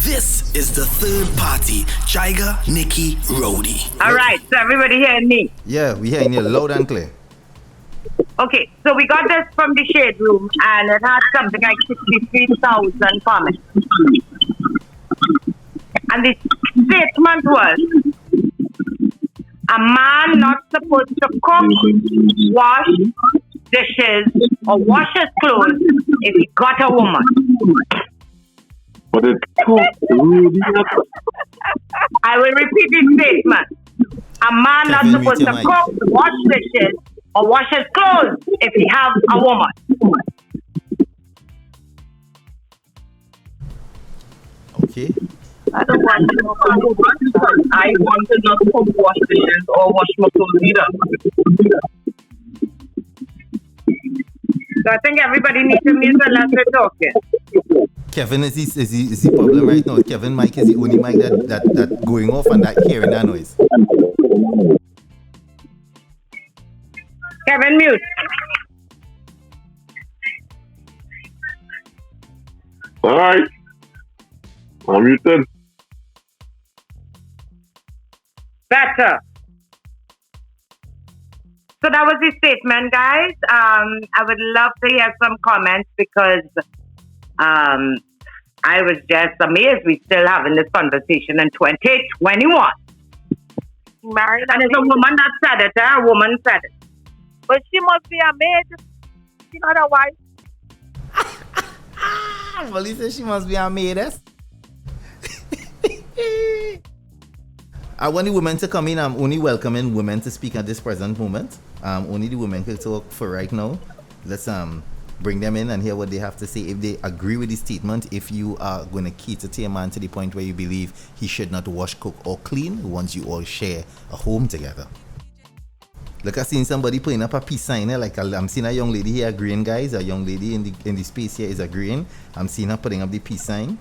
This is the third party, Jaiga, Nikki, Ro'dey. All right, so everybody hearing me? Yeah, we hearing you loud and clear. Okay, so we got this from the shade room, and it had something like 63,000 comments. And the statement was, a man not supposed to cook, wash dishes, or wash his clothes if he got a woman. But it's Ro'dey. I will repeat the statement. A man not supposed to cook, wash dishes, or wash his clothes if he have a woman. Okay. I don't want to know about woman because I want to not cook, wash dishes, or wash my clothes either. So I think everybody needs to mute unless we're talking. Kevin is the problem right now. Kevin mic is the only mic that going off and that hearing that noise. Kevin, mute. Alright. I'm muted. Better. So that was the statement, guys. I would love to hear some comments because I was just amazed we still having this conversation in 2021. Married and it's a woman that said it, a woman said it. But she must be a maid. She's not a wife. Molly says she must be a maidess. I want the women to come in. I'm only welcoming women to speak at this present moment. Only the women can talk for right now. Let's bring them in and hear what they have to say. If they agree with the statement, if you are going to cater to a man to the point where you believe he should not wash, cook, or clean once you all share a home together. Look, I seen somebody putting up a peace sign there. Like I'm seeing a young lady here agreeing, guys. A young lady in the space here is agreeing. I'm seeing her putting up the peace sign.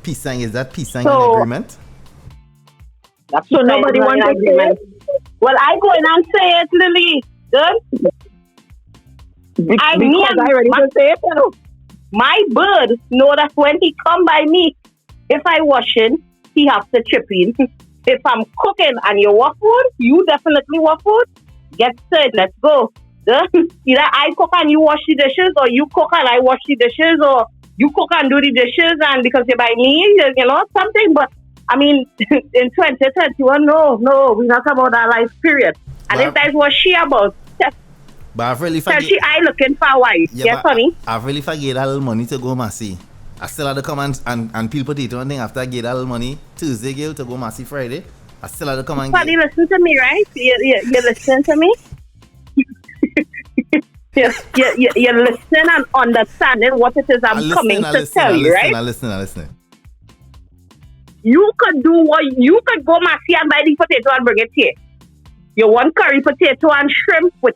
Peace sign, is that peace sign in agreement? So nobody wants to say it? Well, I go in and say it, Lily. Good? I ready to say it, you know. My bird know that when he come by me, if I washing, he have to chip in. If I'm cooking and you walk food, you definitely walk food. Get set, let's go. Either I cook and you wash the dishes, or you cook and I wash the dishes, or you cook and do the dishes, and because you're by me, you know, something. But I mean, in 2021, no, we're not about that life period. And if that's what she about, but I've really forget. she I looking for a wife. Yeah, yes, honey. I've really forget a little money to go Massy. I still had to come and peel potato and thing after I get a little money Tuesday girl to go Massy Friday. I still had to come and Buddy, listen to me, right? You listen to me. You're listening and understanding what it is I'm coming to tell you, right? I'm listening. You could go Massy and buy the potato and bring it here. You want curry potato and shrimp with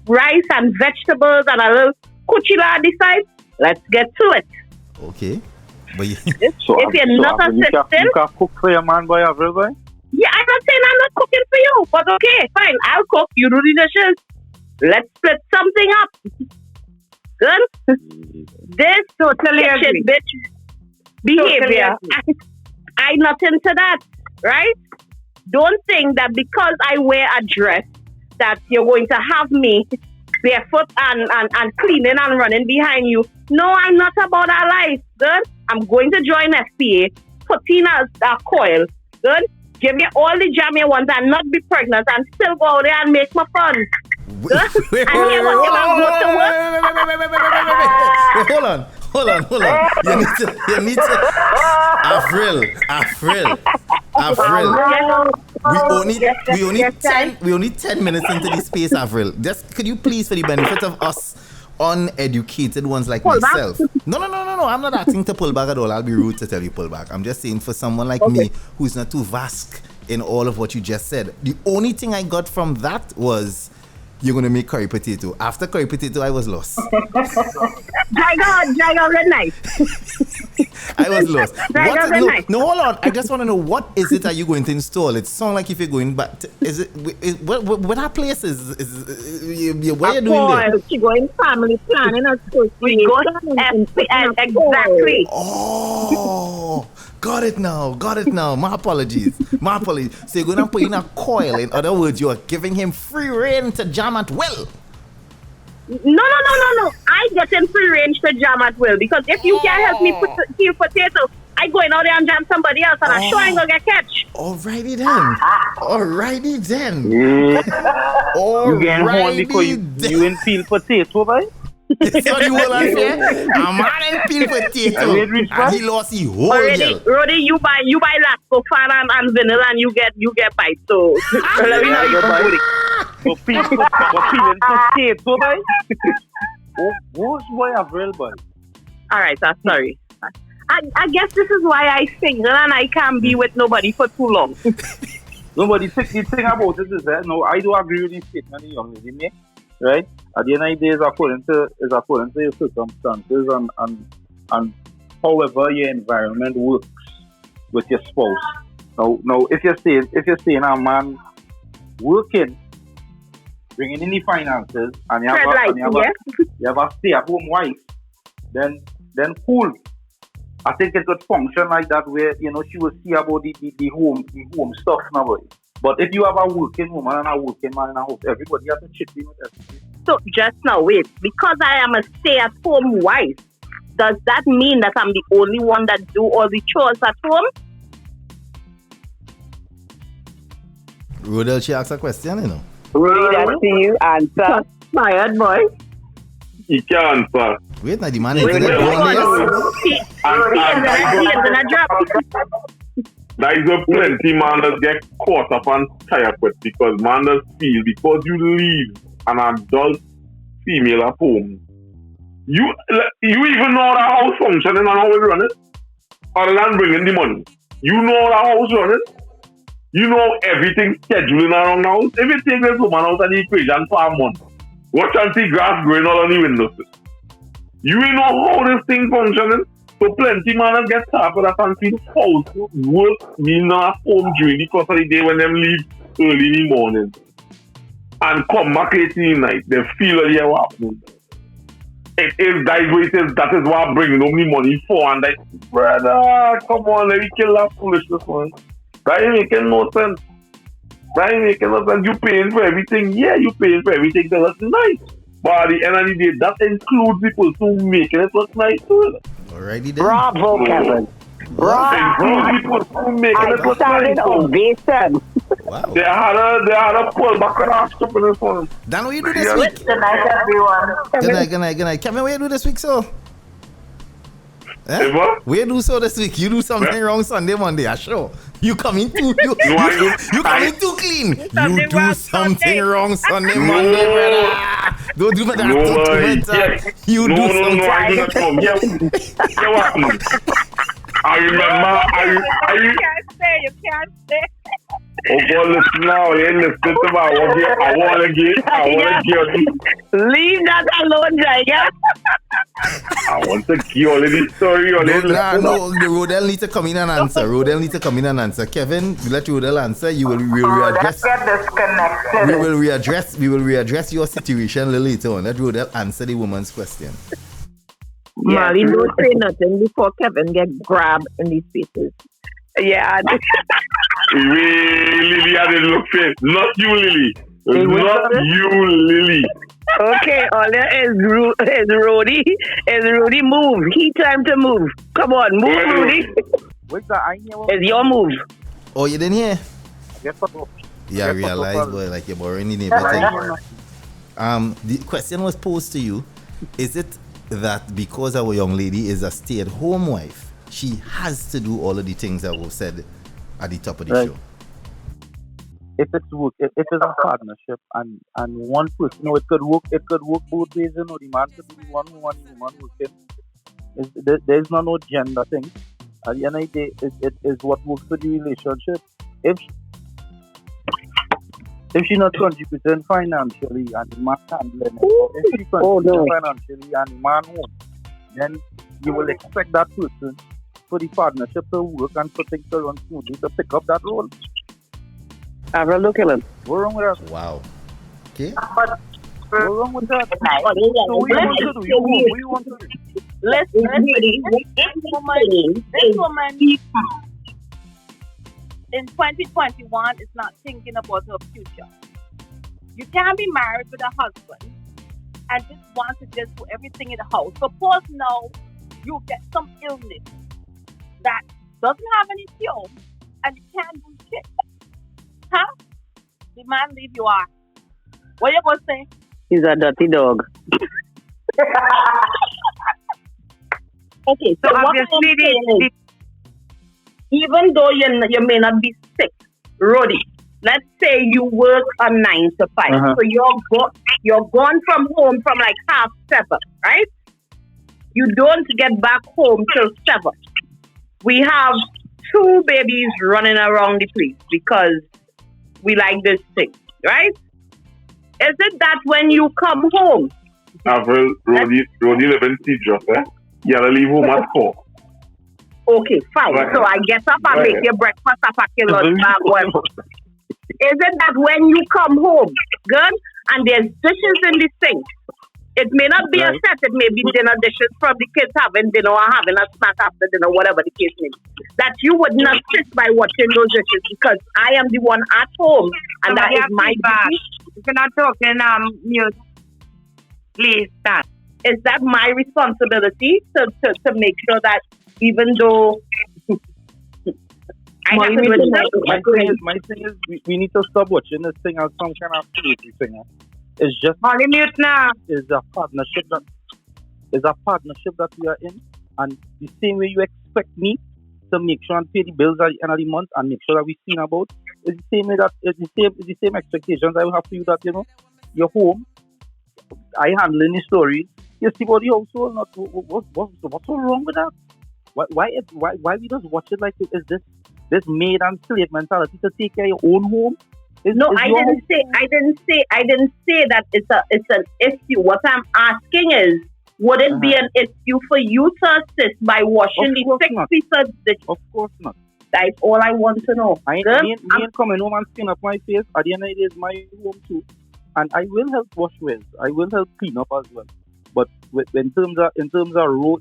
rice and vegetables and a little kuchila on the side? Let's get to it. Okay. But if you're not assisting, you can cook for your man, boy, everybody? Yeah, I'm not saying I'm not cooking for you, but okay, fine. I'll cook. You do the dishes. Let's split something up. Good? This totally kitchen bitch behavior. I'm not into that, right? Don't think that because I wear a dress that you're going to have me barefoot and cleaning and running behind you. No, I'm not about that life, good? I'm going to join FPA, put in a coil, good? Give me all the jam you want and not be pregnant and still go out there and make my fun. Good? And here what you go to work. Hold on. You need to Avril. We only 10 minutes into this space, Avril. Just could you please, for the benefit of us uneducated ones like myself. No. I'm not asking to pull back at all. I'll be rude to tell you pull back. I'm just saying for someone like me who's not too vast in all of what you just said. The only thing I got from that was you're going to make curry potato. After curry potato, I was lost. Jaiga, red night. I was lost. No, hold on. I just want to know, what is it that you're going to install? It sounds like if you're going back, what that place is where you're doing there? She going family planning. We go exactly. Oh, Got it now. My apologies. So you're going to put in a coil. In other words, you are giving him free rein to jam at will. No. I get in free range to jam at will because if you can't help me peel potato, I go in out there and jam somebody else and I'm sure I'm going to get catch. Alrighty then. You getting horn because you ain't peel potato, right? Sorry, what I say? A man ain't peel potato. And he lost his whole yell. Ro'dey, you buy Lasco fan and vanilla and you get bite. So let me know you can do it. So peeling potato, right? Who's boy a real boy? All right, sorry. I guess this is why I single and I can't be with nobody for too long. Nobody the thing about it is that no, I do agree with this statement the young lady make, right? At the end of the day, it's according to your circumstances and however your environment works with your spouse. Now if you're saying a man working, bringing in the finances, and you have a stay-at-home wife, then cool. I think it could function like that where, you know, she will see about the home stuff now. But if you have a working woman and a working man in a house, everybody has to chip in with everything. So just now, wait, because I am a stay-at-home wife, does that mean that I'm the only one that do all the chores at home? Ro'dey, she asked a question, you know. Ro'dey, that's to you. Answer. Tired boy. He can't answer. Wait, now the man is going to go on this. There is a plenty man that get caught up and tired with because man does feel because you leave an adult female at home. You even know the house functioning and how it running, other than bringing the money. You know the house running. You know everything scheduling around the house. If you take this woman out of the equation for a month, watch and see grass growing all on the windows. You know how this thing functioning. So plenty man get tired of that and feel house work being at home during the course of the day when them leave early in the morning. And come back late in the night, they feel that you're happening. It is that is what I'm bringing home the money for. And like, brother, come on, let me kill that foolishness, man. That ain't making no sense. You paying for everything. Yeah, you paying for everything that looks nice. But at the end of the day, that includes people to making it look nice too. Alrighty then. Bravo, Kevin. Bravo. Standing ovation. Wow. They had a pull back and ask up in this one. Dan, what you do this week? Good night, everyone. Good night. Kevin, what you do this week, so? Hey, what? What you do so this week? You do something wrong Sunday, Monday, sure. You coming too you coming too clean. You do something wrong Sunday, Monday, brother. Don't do that. You do something. No, I do not come. Yeah. I remember. You can't say. Oh, God, listen now. Listen to me. I want to get. Leave that alone, Jaiga. I want to give all of this story. No, the Ro'dey need to come in and answer. Kevin, we let Ro'dey answer. We will readdress. We will readdress your situation a little later on. Let Ro'dey answer the woman's question. Molly, don't say nothing before Kevin get grabbed in these spaces. Yeah. Lily, I didn't look face. Not you, Lily. Not you, Lily. Okay, all there is Ro'dey. Is Ro'dey move? He time to move. Come on, move, Ro'dey. It's your move. Oh, you didn't hear? Yeah, I realized, but like you're boring in everything. The question was posed to you: is it that because our young lady is a stay-at-home wife, she has to do all of the things that were said at the top of the show? If it's work, if it's a partnership and one person, it could work both ways. The man could be one woman working. There's no gender thing. At the end of the day, it is what works for the relationship. If she's not 20% financially and the man handling it, if she's 20% financially and the man won't, then you will expect that person for the partnership to work and for things to run smoothly to pick up that role. Have a look at him. What's wrong with that? Wow. Okay. What's wrong with that? So what do you want to do? What do you want to do? Listen, this woman in 2021 is not thinking about her future. You can't be married with a husband and just want to just do everything in the house. Suppose now you get some illness that doesn't have any cure and you can't do shit. Huh? The man leave you are. What you gonna say? He's a dirty dog. Okay, so obviously, even though you may not be sick, Ro'dey, let's say you work a 9 to 5, so you're gone from home from like 7:30, right? You don't get back home till 7. We have 2 babies running around the place because we like this thing, right? Is it that when you come home? Avril, Ro'dey live in Tejas, eh? You gotta leave home at 4. Okay, fine. Right. So I get up and make your breakfast, I pack your lunch bag, whatever. Is it that when you come home, good, and there's dishes in the sink, it may not be a set, it may be dinner dishes from the kids having dinner or having a snack after dinner, whatever the case may be, that you would not sit by watching those dishes because I am the one at home and that is my duty. If you're not talking mute, please stand. Is that my responsibility to make sure that even though My thing is we need to stop watching this thing as some kind of crazy thing. It's just Molly mute now. is a partnership that we are in, and the same way you expect me to make sure and pay the bills at the end of the month and make sure that we seen about is the same way that it's the same expectations I will have for you that you're home. I handling the stories. You see about the household. Not what's so wrong with that? Why we just watch it like it is this maid and slave mentality to take care of your own home? I didn't say that it's an issue. What I'm asking is, would it be an issue for you to assist by washing the 6 pieces? Of course not. That's all I want to know. I ain't coming home and skin up my face. At the end of the day, it's my home too. And I will help wash wells. I will help clean up as well. But in terms of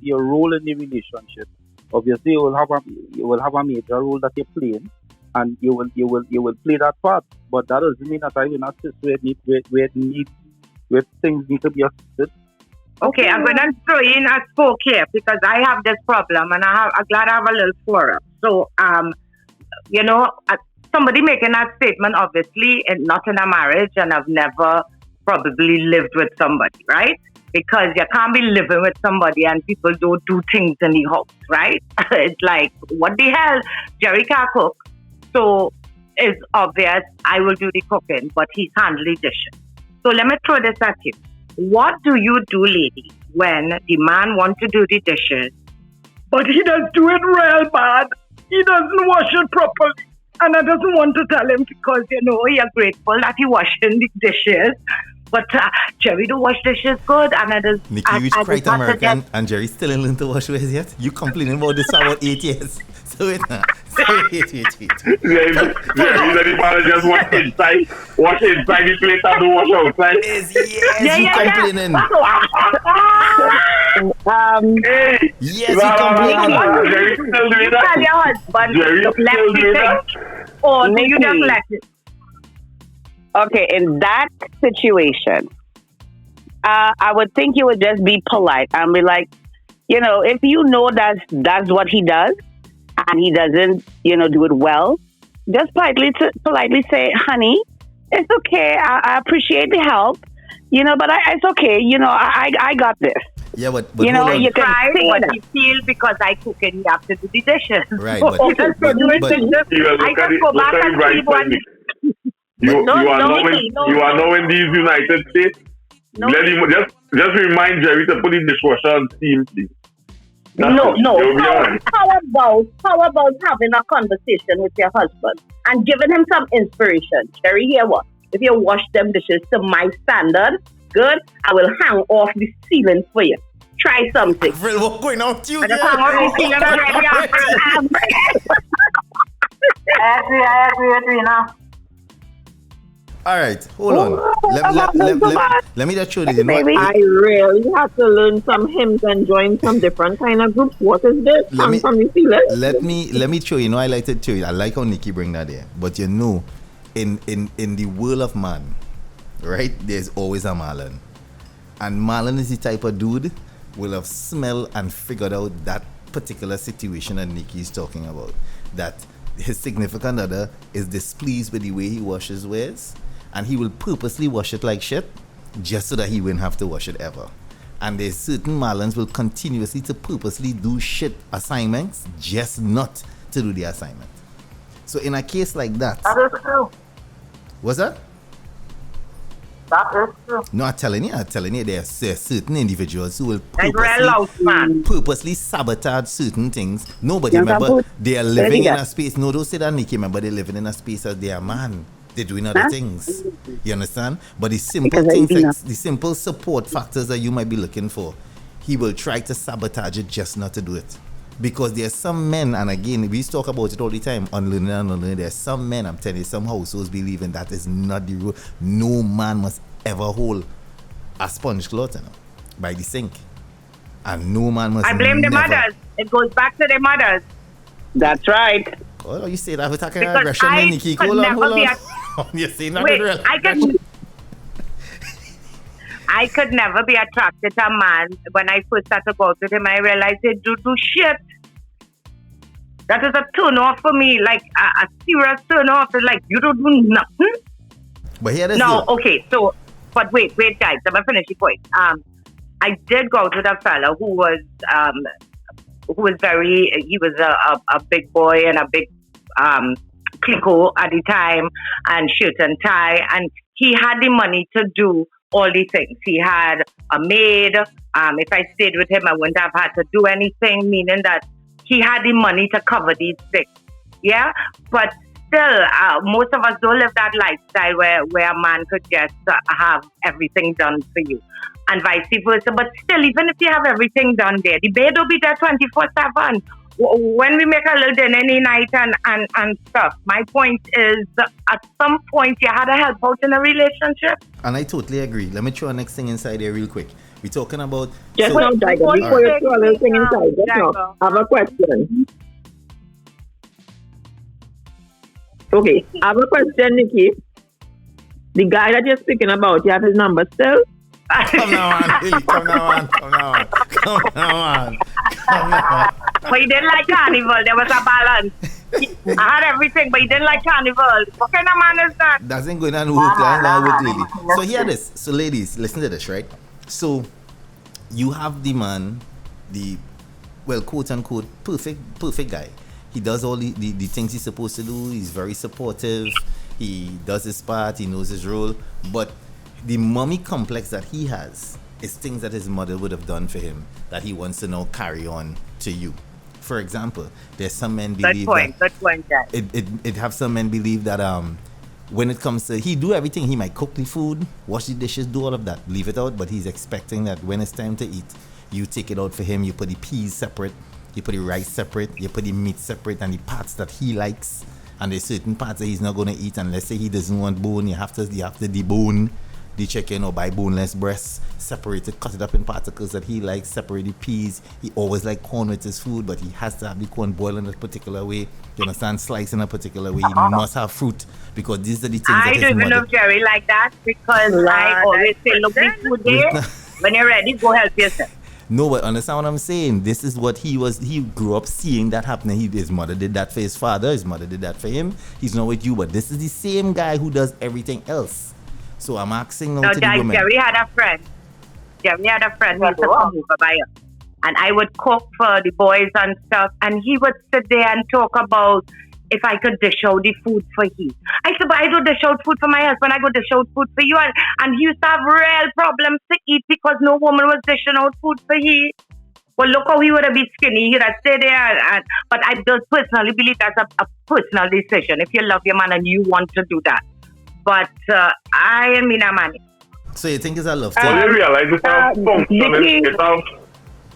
your role in the relationship, obviously you will have a major role that you're playing, and you will play that part. But that doesn't mean that I will not sit where things need to be assisted. Okay, I'm going to throw in a spoke here because I have this problem and I'm glad I have a little forum. So, somebody making that statement, obviously, and not in a marriage, and I've never probably lived with somebody, right? Because you can't be living with somebody and people don't do things in the house, right? It's like, what the hell? Jerry can't cook. So it's obvious I will do the cooking, but he's handling dishes. So let me throw this at you. What do you do, lady, when the man wants to do the dishes, but he doesn't do it real bad? He doesn't wash it properly. And I doesn't want to tell him because, you're grateful that he washing the dishes. But Jerry do wash dishes good. And I just... Nikki, which quite American, and Jerry still in learn to wash ways yet? You complaining about this for about 8 years. So wait. The man just wash inside the plate and do wash outside. Yes, you complaining. Yes, you complaining. Jerry still doing Tell that. your husband Jerry to let still me doing think. that. Or do you just let it? Okay, in that situation, I would think you would just be polite and be like, if you know that's what he does and he doesn't, do it well, just politely say, honey, it's okay. I appreciate the help, but it's okay. I got this. Yeah, but you can Try, say but that. you feel because I cook and you have to do the dishes. Right, So but- you just do it but- and just- I just go back and see what... You are now in these United States. No. Let him just remind Jerry to put in the dishwasher on steam, please. No. You'll be all right. How about having a conversation with your husband and giving him some inspiration? Jerry, hear what? If you wash them dishes to my standard, good, I will hang off the ceiling for you. Try something. Fred, what's going on with you? I just hang off the ceiling already. I agree with you now. All right, hold on. Let me just show you. You know what? I really have to learn some hymns and join some different kind of groups. What is this? Let me- From New Zealand? Let me show you. You know, I like to show you. I like how Nikki bring that there. But you know, in the world of man, right? There's always a Marlon, and Marlon is the type of dude will have smelled and figured out that particular situation that Nikki is talking about. That his significant other is displeased with the way he washes wares, and he will purposely wash it like shit just so that he won't have to wash it ever. And there's certain Marlons will continuously to purposely do shit assignments just not to do the assignment. So in a case like that, That is true. what's that? That is true. No, I'm telling you, there's certain individuals who will Like real loud man. purposely sabotage certain things. No, but Yeah, remember, but- they are living in Very a space. No, don't say that, Nikki. Remember, they're living in a space as they are man. They're doing other things. You understand? But the simple Because I things, do like not. the simple support factors that you might be looking for, he will try to sabotage it just not to do it. Because there are some men, and again, we talk about it all the time, unlearning and unlearning. There are some men, I'm telling you, some households believe in that is not the rule. No man must ever hold a sponge cloth, you know, by the sink. And no man must I blame the never- mothers. It goes back to the mothers. That's right. Oh, you say that with a kind of Because aggression, I Nikki. could Hold on, never hold be on. You say that Wait, with real I could never be attracted to a man. When I first started to go out with him, I realized he do shit. That is a turn off for me, like a serious turn off. It's like, you don't do nothing. But here it is. No, though. okay, so, but wait, guys, let me finish the point. I did go out with a fella who was very, he was a big boy and a big clico at the time, and shirt and tie, and he had the money to do all these things. He had a maid. If I stayed with him, I wouldn't have had to do anything, meaning that he had the money to cover these things. Yeah, but still, most of us don't live that lifestyle where a man could just have everything done for you, and vice versa. But still, even if you have everything done there, the bed will be there 24/7. When we make a little dinner any night and stuff, my point is, at some point, you had to help out in a relationship. And I totally agree. Let me throw a next thing inside here real quick. We're talking about... Just so- now, Jaiga, before before you you throw a little thing inside, just now, Jaiga. I have a question. Okay, I have a question, Nikki. The guy that you're speaking about, you have his number still? Come now on, Lily. Come now on. But he didn't like carnival. There was a balance. I had everything, but he didn't like carnival. What kind of man is that? That's ain't going to work. That ain't going to work, Lily. So hear this. So ladies, listen to this, right? So you have the man, the, well, quote unquote, perfect guy. He does all the things he's supposed to do. He's very supportive. He does his part. He knows his role. But the mommy complex that he has is things that his mother would have done for him that he wants to now carry on to you. For example, there's some men believe Good point, Jack. it have some men believe that when it comes to, he do everything. He might cook the food, wash the dishes, do all of that, leave it out, but he's expecting that when it's time to eat, you take it out for him. You put the peas separate, you put the rice separate, you put the meat separate, and the parts that he likes, and there's certain parts that he's not going to eat. And let's say he doesn't want bone, you have to debone the chicken or buy boneless breasts, separate it, cut it up in particles that he likes, separate the peas. He always like corn with his food, but he has to have the corn boiled in a particular way. You understand? Sliced in a particular way. He must have fruit, because these are the things I that his don't even know mother... if Jerry like that, because I always say, look, this food there. When you're ready, go help yourself. No, but understand what I'm saying? This is what he grew up seeing that happening. His mother did that for his father. His mother did that for him. He's not with you, but this is the same guy who does everything else. So I'm asking now to the women. Jerry had a friend. Jerry had a friend who used to come over by us. And I would cook for the boys and stuff. And he would sit there and talk about if I could dish out the food for him. I said, but I don't dish out food for my husband. I go dish out food for you. And he used to have real problems to eat because no woman was dishing out food for him. Well, look how he would have been skinny. He would have stayed there. But I just personally believe that's a personal decision. If you love your man and you want to do that. But I am in a man. So you think it's a love But thing? you realize it's a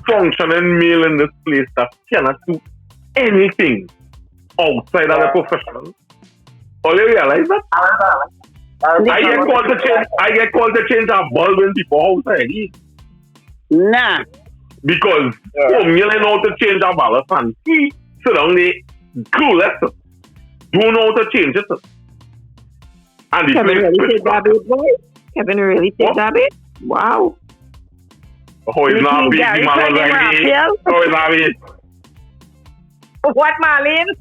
functioning male in this place that cannot do anything outside of the profession. All you realize that? I get called to change a bulb in people house. Nah. Because you know how to change a ballast and he sit down there clueless. Don't know how to change it. And the Kevin really take that bit, boy? Kevin really take that bit? Wow. Oh, it's not big, the man like oh, it's not big. What, Marlene?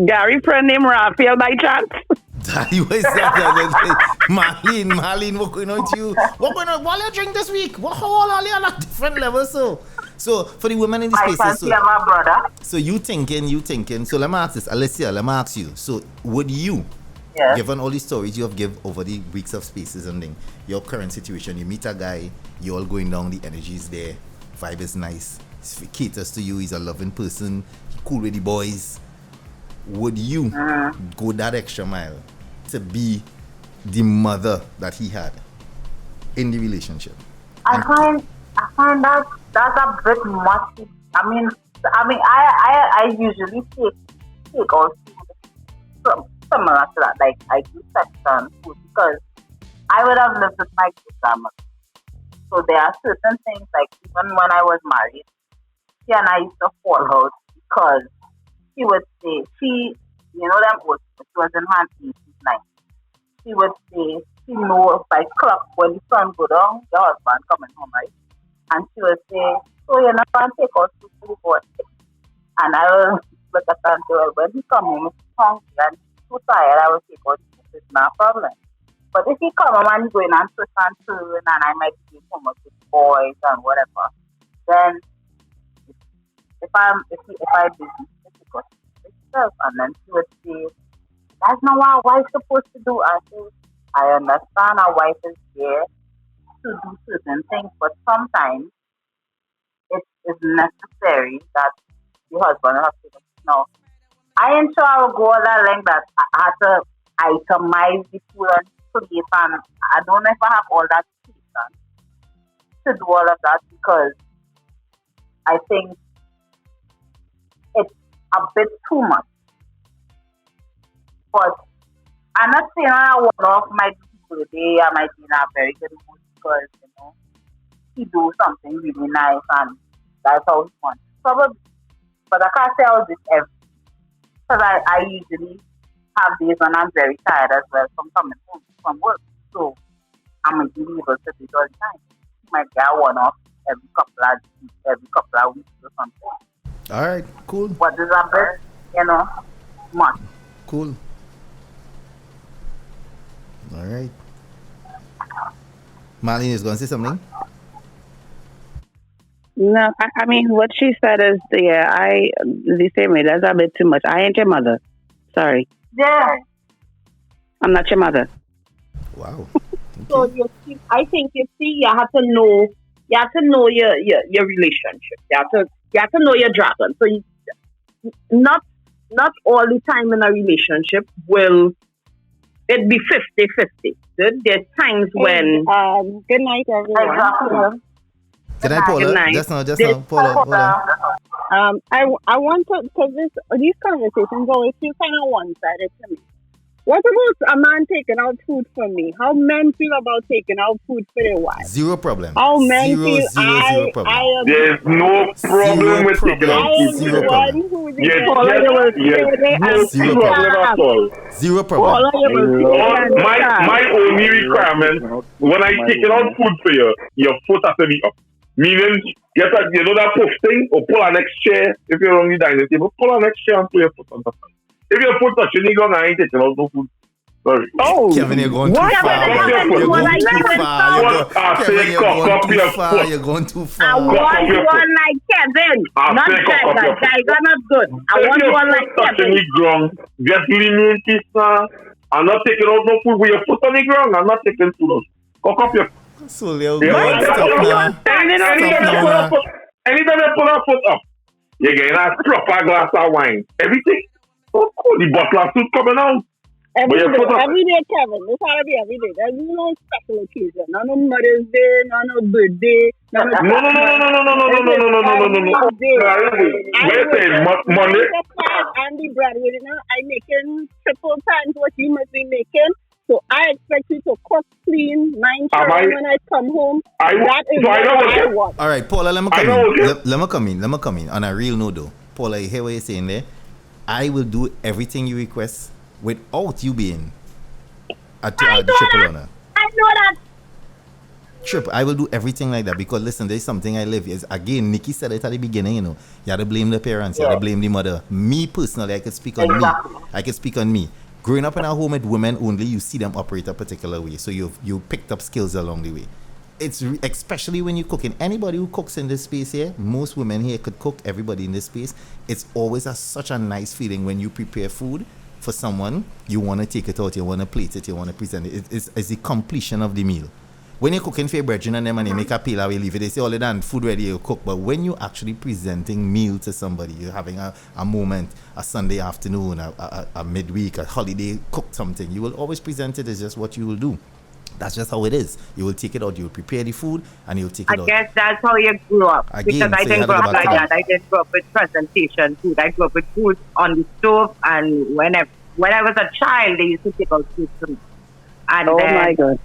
Gary friend named Raphael by chance? Daddy, what is that? Marlene, what going on with you? What going on? What are you drinking this week? What all are you on a different level? So for the women in this space, so you thinking. So let me ask this, Alicia. Let me ask you. So would you, given all the stories you have given over the weeks of spaces and thing, your current situation, you meet a guy, you all going down, the energy is there, vibe is nice, he caters to you, he's a loving person, he cool with the boys. Would you go that extra mile to be the mother that he had in the relationship? I find that's a bit much. I usually take all similar to that. Like I do sex on food because I would have lived with my grandmother. So there are certain things like even when I was married, she and I used to fall out because she would say, she was in her 80s, she would say, she knows by clock when the sun go down, the husband coming home, right? And she would say, so you're not going to take us to the boy. And I will look at her and say, well, when he come home, he's hungry and he's too tired, I will take us to the it's not a problem. But if he come home and going and twist and turn and I might be home with boys and whatever, then if I busy, and then she would say, that's not what a wife's supposed to do. I say, I understand a wife is there to do certain things, but sometimes it is necessary that the husband has to do. No, I ain't sure I will go all that length that I have to itemize the food and plate, and I don't know if I have all that patience to do all of that because I think it's a bit too much. But I'm not saying I want off my birthday, I might be in a very good mood because, he do something really nice and that's how he wants. Probably, but I can't say all this every day. Because I usually have days when I'm very tired as well from coming home from work. So I'm going to be able to do it all the time. You might get one off every couple of weeks or something. All right, cool. But there's a bit, much. Cool. All right. Marlene is going to say something? No, I mean, what she said is, the same way, that's a bit too much. I ain't your mother. Sorry. Yeah. I'm not your mother. Wow. Okay. So I think you have to know your relationship. You have to know your dragon. So not all the time in a relationship will it be 50-50. There's times when good night everyone. Good night, Paula. Just now, Paula. Hold on. I want to, because these conversations always feel kind of one-sided to me. What about a man taking out food for me? How men feel about taking out food for their wives? Zero problem. How men feel zero problem. There's no problem with taking out food. Zero problem. Zero problem. My only requirement when I take out food for you, your foot has to be up. Meaning, that puff thing, or pull an next chair. If you're on the dining table, pull an next chair and put your foot on the side. If your foot touching the ground, I ain't taking out no food. Sorry. Oh, Kevin, you're going too far. You're going too far. I want one like Kevin. Not Jaiga. Jaiga not good. I want one like Kevin. Touching the ground, just leave me in peace now. I'm not taking out no food with your foot on the ground. I'm not taking food out. Cock up your foot. So, Leo, stop now. Anytime you put a foot up, you're getting a proper glass of wine. Everything. Oh, cool. The bottle of soup coming out. Every day, Kevin. This ought to be every day. There's no special occasion. None of Mother's Day, none of birthday. No. I'm the breadwinner. I'm making triple times what you must be making. So So I expect you to cook, clean, mind Am children I- when I come home. I- That is so I what know what I you- want. All right, Paula, let me I come know, in. okay. Let me come in. On a real note, though. Paula, you hear what you're saying there? I will do everything you request without you being a triple owner. I know that. I will do everything like that because listen, there's something I live is again. Nikki said it at the beginning. You had to blame the parents, you had to blame the mother. Me personally, I could speak on me. I could speak on me. Growing up in a home with women only, you see them operate a particular way, so you picked up skills along the way. It's especially when you're cooking. Anybody who cooks in this space here, most women here could cook. Everybody in this space, it's always such a nice feeling when you prepare food for someone. You want to take it out, you want to plate it, you want to present it. It's the completion of the meal. When you're cooking for your brethren and them and they make a peel away, leave it, they say all the done food ready, you cook. But when you're actually presenting meal to somebody, you're having a moment, a Sunday afternoon, a midweek, a holiday, cook something, you will always present it as just what you will do. That's just how it is. You will take it out, you'll prepare the food, and you'll take it out. I guess that's how you grew up. Again, because I so you didn't had to grow go up back like to that. I didn't grow up with presentation food. I grew up with food on the stove, and when I was a child, they used to take out food to me. And Oh then my God.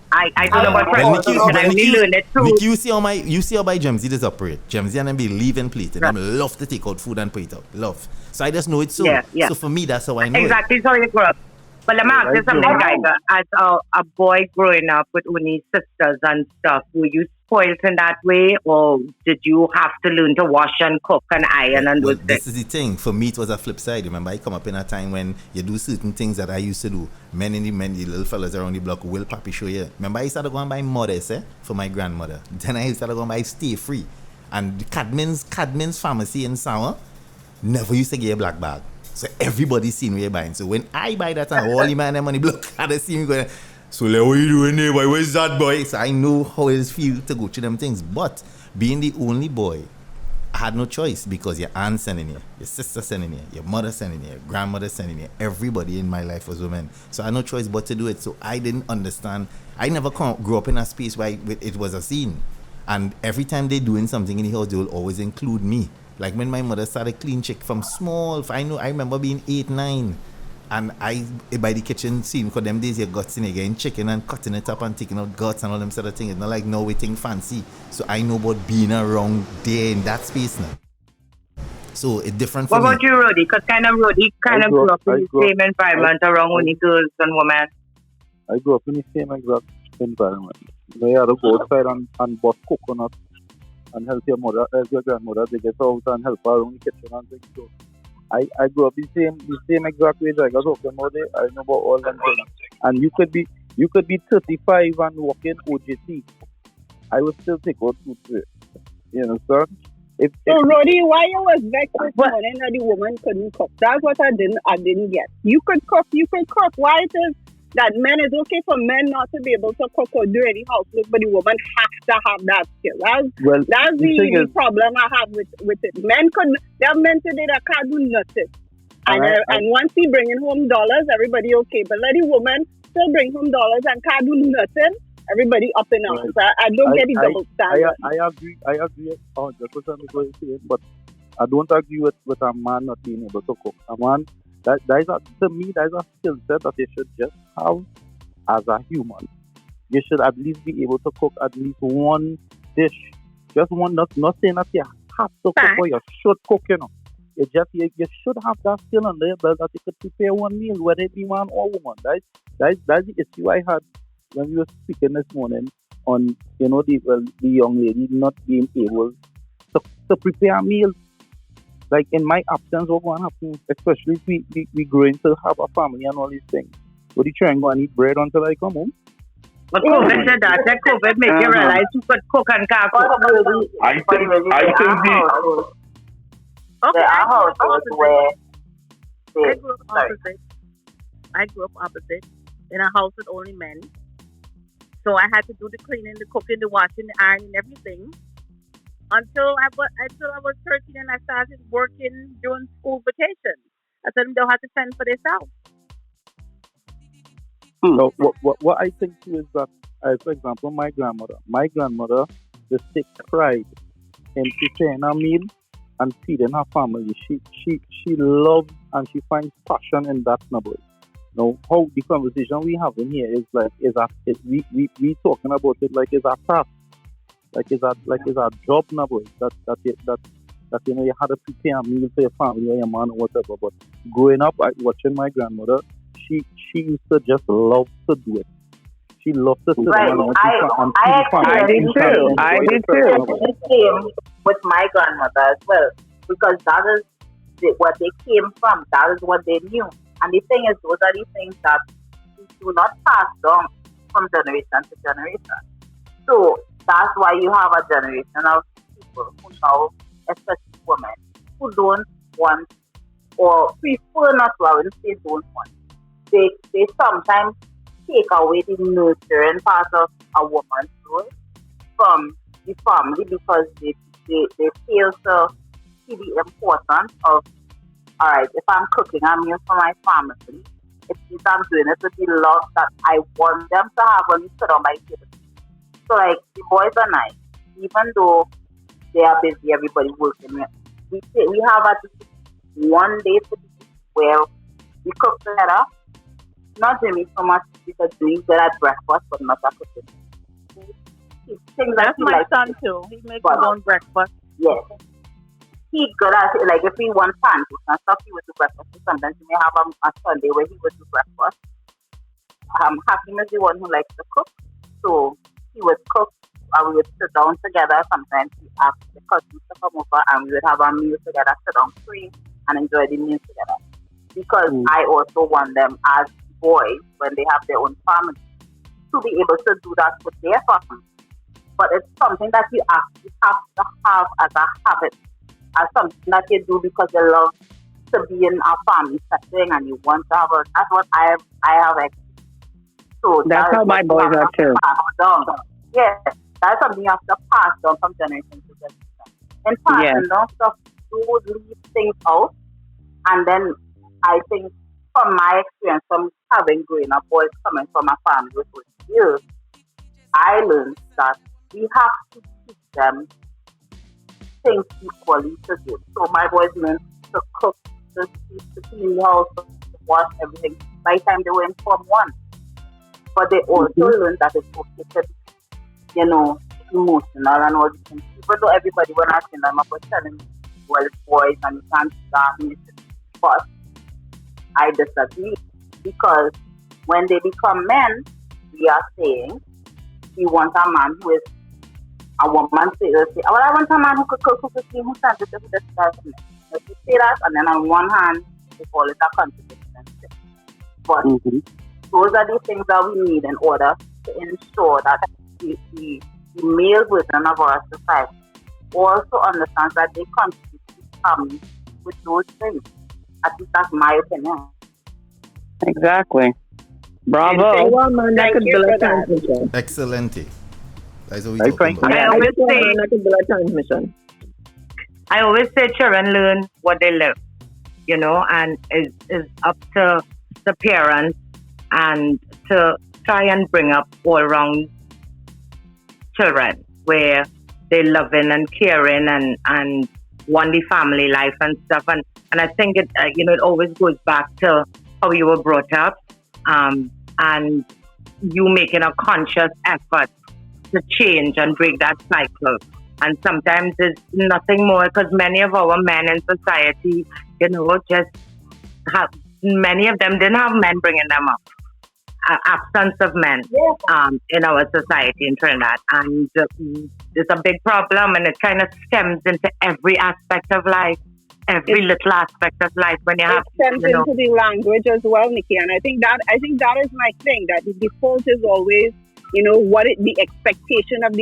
I don't know what presentation. I only learned it too. Nikki, you see how my Gemsy does operate. Gemsy and them be leaving plate. And them love to take out food and put it out. Love. So I just know it so. Yeah. So for me, that's how I know Exactly how you grew up. But let me ask you something, Jaiga. As a boy growing up with only sisters and stuff, were you spoiled in that way, or did you have to learn to wash and cook and iron and those this things? is the thing. For me, it was a flip side. Remember, I come up in a time when you do certain things that I used to do. The little fellas around the block will papi show you. Remember, I used to go and buy mothers for my grandmother. Then I used to go and buy Stay Free. And Cadman's pharmacy in Sour never used to get a black bag. So everybody seen where you're buying. So when I buy that, all the man them on the block had to see me going, so like, what you doing there, boy? Where's that boy? So I know how it feels to go through them things. But being the only boy, I had no choice because your aunt sending you, your sister sending you, your mother sending you, your grandmother sending you. Everybody in my life was women. So I had no choice but to do it. So I didn't understand. I never grew up in a space where it was a scene. And every time they doing something in the house, they will always include me. Like when my mother started clean chick from small, I remember being 8, 9. And I, by the kitchen scene, because them days you guts in again, chicken and cutting it up and taking out guts and all them sort of things. It's not like now we think fancy. So I know about being around there in that space now. So it's different for What about you, Ro'dey? Because Ro'dey grew up in the same environment around only girls and women. I grew up in the same exact environment. You had to go outside and bust coconut and help your grandmother to get out and help her around the kitchen and things. So I grew up the same exact way I got talking about it. I know about all them things. And you could be 35 and working OJT. I would still take out food to it. You understand? So Ro'dey, why you was vexed this morning that the woman couldn't cook? That's what I didn't get. You could cook. Why it is that men, is okay for men not to be able to cook or do any housework, but the woman has to have that skill. That's the problem I have with it. There are men today that can't do nothing. And once he bringing home dollars, everybody okay. But let the woman still bring home dollars and can't do nothing, everybody up in arms. I don't get the double standard. I agree 100% with what you're saying, but I don't agree with a man not being able to cook. A man, to me, that is a skill set that you should just have as a human. You should at least be able to cook at least one dish. Just one, not saying that you have to cook or you should cook, you know. You should have that skill under your belt that you could prepare one meal, whether it be man or woman. That's the issue I had when we were speaking this morning on, the young lady not being able to prepare a meal. Like in my absence, what's going to happen, especially if we growing to have a family and all these things. Would you try and go and eat bread until I come home? But COVID said that. That COVID made you realize you could cook and can't cook. I think the... Okay, I grew up opposite in a house with only men. So I had to do the cleaning, the cooking, the washing, the ironing, everything. Until I was 13 and I started working during school vacations. I said they'll have to fend for themselves. So what I think too is that, for example, my grandmother just takes pride in preparing a meal and feeding her family. She loves and she finds passion in that number. Now, how the conversation we have in here is like we talking about it like it's a task, like it's a job now, boy. That you know you had to prepare a meal for your family or your man or whatever. But growing up, watching my grandmother, she used to just love to do it. She loved to sit down and I did too. The same with my grandmother as well, because that is what they came from. That is what they knew. And the thing is, those are the things that we do not pass down from generation to generation. So that's why you have a generation of people who now, especially women, who don't want or prefer not to, I wouldn't say don't want. They sometimes take away the nurturing part of a woman's role from the family because they fail to see the importance of, all right, if I'm cooking a meal for my family, it means I'm doing it with the love that I want them to have when we sit on my table. So, like, the boys are nice, even though they are busy, everybody working. We have at least one day where we cook together. Not Jimmy so much because doing good at breakfast, but not at cooking. That's my son too. He makes his own breakfast. Yes. He's good at it. Like if we want pancakes and stuff, he would do breakfast. Sometimes we may have a Sunday where he would do breakfast. Hakim is the one who likes to cook. So he would cook and we would sit down together. Sometimes we ask the cousins to come over and we would have a meal together, sit down free and enjoy the meal together. Because I also want them as boys, when they have their own family, to be able to do that with their family. But it's something that you actually have to have as a habit, as something that you do because you love to be in a family setting and you want to have a, that's what I have experienced. So that's how my boys are too. Yes, that's something you have to pass down from generation to generation. And passing down stuff, you would leave things out. And then I think from my experience, from having grown up boys coming from a family with years, I learned that we have to teach them things equally to do. So my boys learned to cook, to clean the house, to wash everything by the time they were in Form 1. But they also learned that it's okay to be, emotional and all these things. Even though everybody, when I seen them, I was telling them, well, it's boys and you can't do that. But I disagree because when they become men, we are saying we want a man who is a woman. Say, well, I want a man who could cook, who could clean, who stands with this person. If you say that, and then on one hand, they call it a contradiction. But those are the things that we need in order to ensure that the male version of our society also understands that they contribute to the family with those things. At least that's my opinion. Exactly. Bravo. Thank you for that. Excellent. That's what we Right, talking about. I always say children learn what they live, and it's up to the parents and to try and bring up all round children where they loving and caring and want the family life and stuff. And I think it always goes back to how you were brought up, and you making a conscious effort to change and break that cycle. And sometimes it's nothing more because many of our men in society, just have, many of them didn't have men bringing them up. Absence of men in our society in Trinidad. And it's a big problem, and it kind of stems into every aspect of life. Every little aspect of life when you have stems into the language as well, Nikki. And I think that is my thing, that the default is always, the expectation of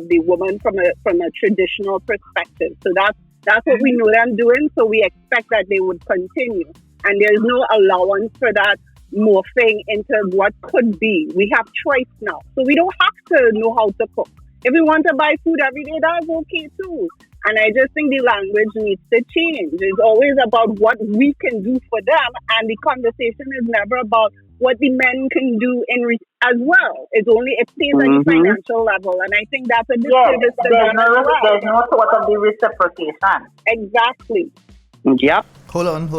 the woman from a traditional perspective. So that's what we know them doing. So we expect that they would continue, and there's no allowance for that morphing into what could be. We have choice now, so we don't have to know how to cook. If we want to buy food every day, that's okay too. And I just think the language needs to change. It's always about what we can do for them, and the conversation is never about what the men can do as well. It stays at the financial level, and I think that's a disservice to them as well. There's no sort of the reciprocation. Exactly. Yep. Hold on.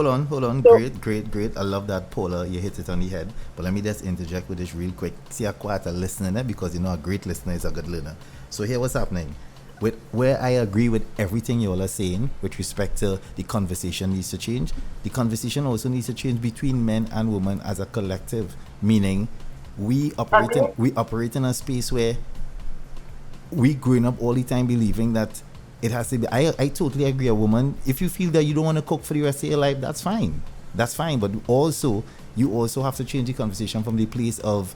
So- Great. I love that, Paula. You hit it on the head. But let me just interject with this real quick. See, I'm quite a listener there because a great listener is a good learner. So here, what's happening? With where I agree with everything you all are saying with respect to the conversation needs to change. The conversation also needs to change between men and women as a collective. Meaning, we operate in a space where we growing up all the time believing that it has to be. I totally agree. A woman, if you feel that you don't want to cook for the rest of your life, that's fine. But you also have to change the conversation from the place of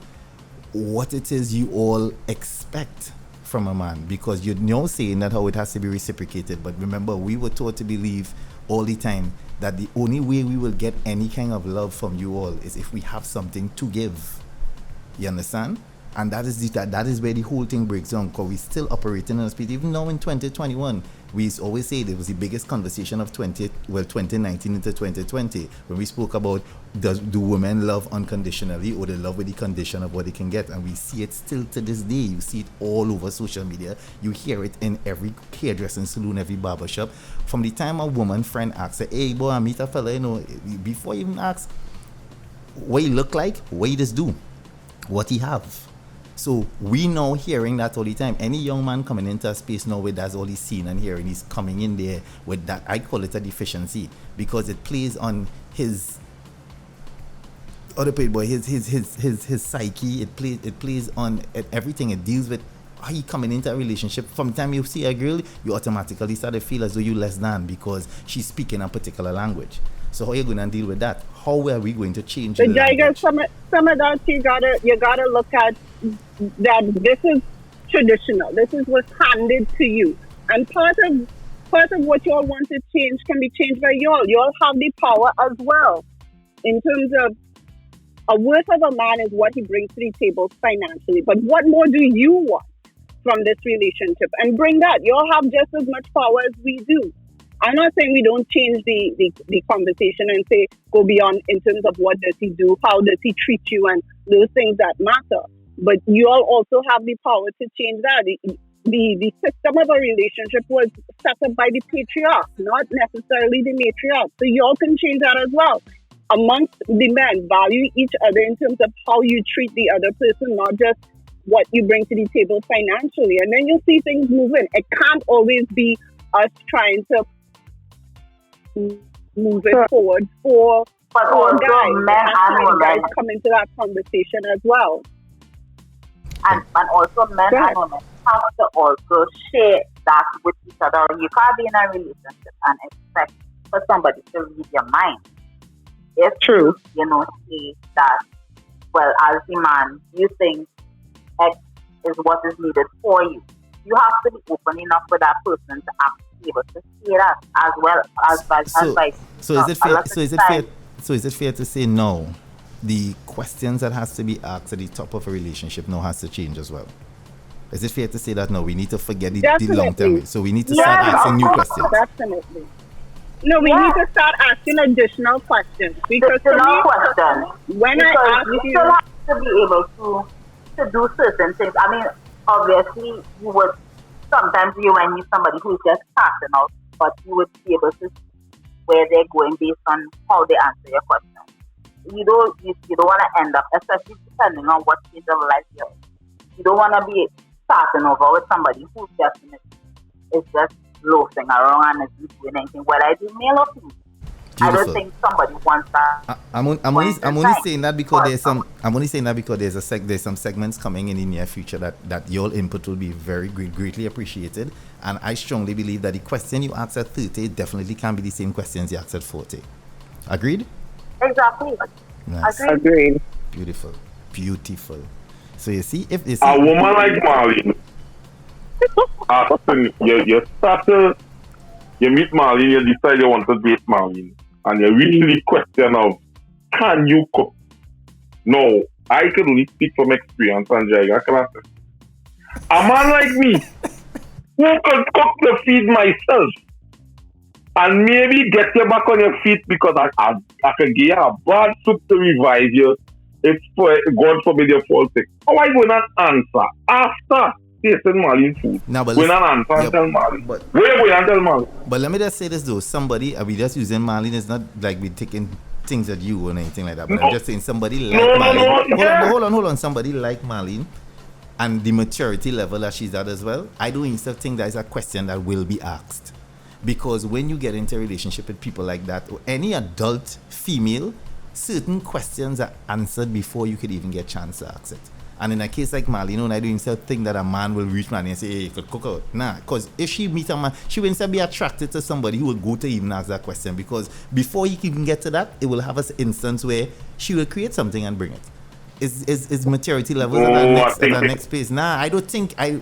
what it is you all expect from a man, because you're saying that how it has to be reciprocated. But remember, we were taught to believe all the time that the only way we will get any kind of love from you all is if we have something to give. You understand? And that is where the whole thing breaks down, because we still operating in a speed. Even now in 2021, we always say it was the biggest conversation of 2019 into 2020, when we spoke about do women love unconditionally, or they love with the condition of what they can get. And we see it still to this day. You see it all over social media. You hear it in every hairdressing salon, every barbershop. From the time a woman friend asks her, hey boy, I meet a fella, before you even ask what he look like, what he just do, what he have. So we now hearing that all the time. Any young man coming into a space now where that's all he's seen and hearing, he's coming in there with that. I call it a deficiency, because it plays on his his psyche. It plays on everything. It deals with how you coming into a relationship. From the time you see a girl, you automatically start to feel as though you less than, because she's speaking a particular language. So how are you going to deal with that? How are we going to change the language? Some of that you gotta look at that this is traditional. This is what's handed to you. And part of what you all want to change can be changed by you all. You all have the power as well. In terms of a worth of a man is what he brings to the table financially. But what more do you want from this relationship? And bring that. You all have just as much power as we do. I'm not saying we don't change the conversation and say go beyond in terms of what does he do, how does he treat you, and those things that matter. But you all also have the power to change that. The system of a relationship was set up by the patriarch, not necessarily the matriarch. So you all can change that as well. Amongst the men, value each other in terms of how you treat the other person, not just what you bring to the table financially. And then you'll see things moving. It can't always be us trying to move it forward for guys. Men and women guys come into that conversation as well. And also men and women have to also share that with each other. You can't be in a relationship and expect for somebody to read your mind. If True. you see that, well, as the man, you think X is what is needed for you. You have to be open enough for that person to be able to see that as well as vice. So is it fair to say no? The questions that has to be asked at the top of a relationship now has to change as well. Is it fair to say that no, we need to forget the long term? So we need to start asking new questions. Definitely. No, we need to start asking additional questions, because when I ask you still have to be able to do certain things. I mean, obviously, you would sometimes when you somebody who is just starting out, but you would be able to see where they're going based on how they answer your question. You don't want to end up, especially depending on what stage of life you're in. You don't want to be starting over with somebody who just is just loafing around and isn't doing anything. Whether I do male or female. I don't think somebody wants that. I'm only saying that because there's some. I'm only saying that because there's some segments coming in the near future that your input will be very greatly appreciated, and I strongly believe that the question you ask at 30 definitely can be the same questions you ask at 40. Agreed? Exactly. Nice. Agreed. Beautiful. So you see, if it's a woman like Marlene, after you start to, you meet Marlene, you decide you want to date Marlene, and you reach the question of, can you cook? No, I can only speak from experience, and Jaiga can answer. A man like me, who can cook to feed myself, and maybe get you back on your feet because I can give you a bad soup to revive you if God forbid you fall sick. How are you going to answer after tasting Marlene food. No, but When listen- an answer yeah, tell Marlene. but- Where you going and tell Marlene? But let me just say this though, somebody, we just using Marlene, it's not like we taking things at you or anything like that, but I'm just saying somebody like Marlene. Hold on, somebody like Marlene and the maturity level that she's at as well, I don't even think that is a question that will be asked. Because when you get into a relationship with people like that, or any adult female, certain questions are answered before you could even get a chance to ask it. And in a case like Marlene, I don't even think that a man will reach Marlene and say, hey, you could cook out. Nah, because if she meet a man, she wouldn't be attracted to somebody who will go to even ask that question, because before you can even get to that, it will have an instance where she will create something and bring it. Is maturity levels at that next phase? Nah, I don't think. I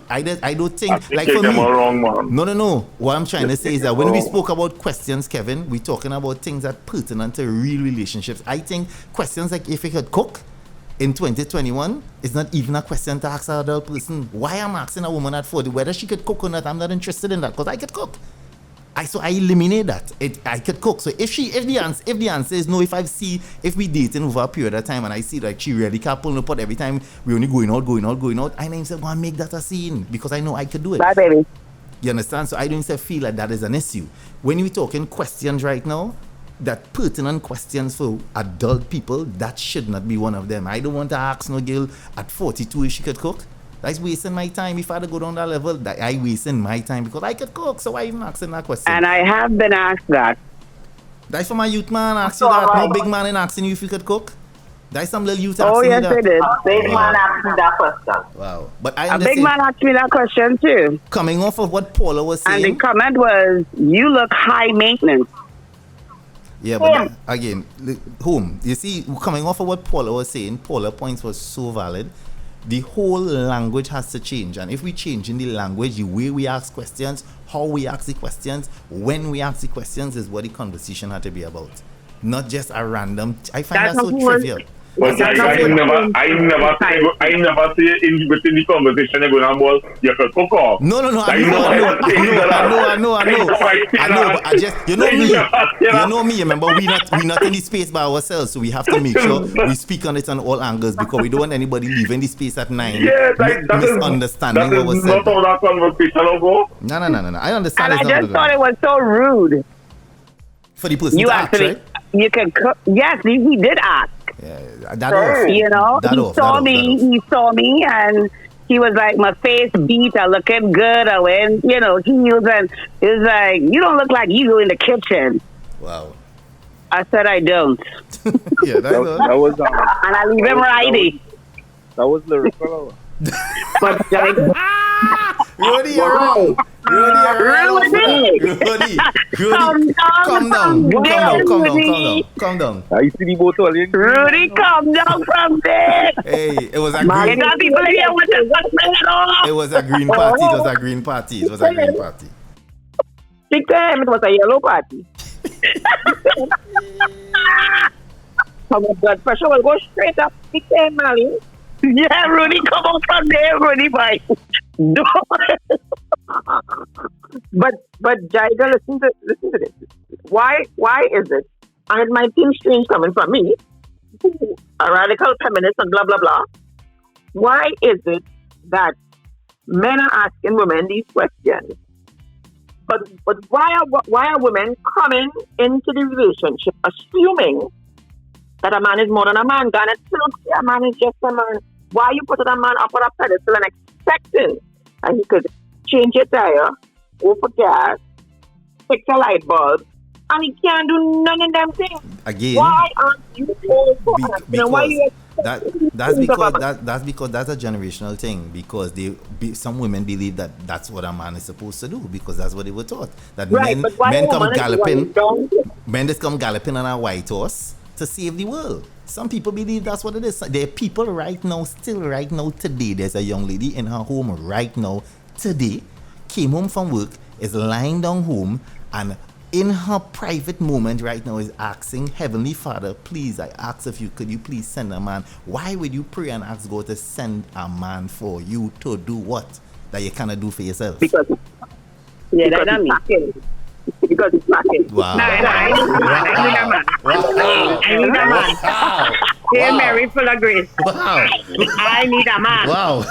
don't think. Like for me, wrong, man. No. What I'm trying to say is that when we spoke about questions, Kevin, we're talking about things that pertinent to real relationships. I think questions like if you could cook in 2021 is not even a question to ask an adult person. Why I'm asking a woman at 40 whether she could cook or not? I'm not interested in that because I could cook. So I eliminate that. I could cook. So if the answer is no, if we dating over a period of time and I see that she really can't pull no pot every time we only going out, I name say go and make that a scene because I know I could do it. Bye, baby. You understand? So I don't feel like that is an issue. When we're talking questions right now, that pertinent questions for adult people, that should not be one of them. I don't want to ask no girl at 42 if she could cook. That's wasting my time. If I had to go down that level, that I wasting my time because I could cook. So why even asking that question? And I have been asked that. That's for my youth man asking you that. No big man in asking you if you could cook. That's some little youth asking Oh, yes, you that. it is. Big man asked me that question. Wow. But I A understand. big man asked me that question, too. Coming off of what Paula was saying. And the comment was, you look high maintenance. Yeah, but again, whom? You see, coming off of what Paula was saying, Paula's points was so valid. The whole language has to change. And if we change in the language, the way we ask questions, how we ask the questions, when we ask the questions is what the conversation had to be about. Not just a random... I find that so trivial. But I never say within the conversation you're going to you could cook off. No. I know. But I just, you know me. Remember, we not in the space by ourselves, so we have to make sure we speak on it on all angles because we don't want anybody leaving the space at 9 misunderstanding what was said. That is not how that conversation will go. No. I understand. And I just thought it was so rude. For the person You to ask, actually, right? you can cook. Yes, he did ask. Yeah, that off. You know, he saw me, and he was like, my face beat, I looking good, I went, heels, and he was like, you don't look like you in the kitchen. Wow. I said, I don't. Yeah, that was and I leave him riding. That was lyrical. But Ro'dey, you're wrong. Ro'dey, calm down. I see the bottle. Ro'dey, calm down from there. Hey, it was a green party. Speak to him, it was a yellow party. So my blood pressure will go straight up. Speak to him, Marlene. Yeah, Ro'dey, come on from there, Ro'dey, bye. But Jaiga, listen to this. Why is it? And it might seem strange coming from me, a radical feminist and blah blah blah. Why is it that men are asking women these questions? But why are women coming into the relationship assuming that a man is more than a man? God, a man is just a man. Why you putting a man up on a pedestal and expecting that he could change your tire, go for gas, fix a light bulb, and he can't do none of them things? Again, why aren't you all that's because that's a generational thing. Because some women believe that that's what a man is supposed to do because that's what they were taught. That men just come galloping on a white horse to save the world. Some people believe that's what it is. There are people right now today. There's a young lady in her home right now today, came home from work, is lying down home, and in her private moment right now is asking Heavenly Father, please, I ask of you, could you please send a man? Why would you pray and ask God to send a man for you to do what that you cannot do for yourself? Because it's lacking. Wow. I need a man. Hail Mary, full of grace. Wow. I need a man. Wow.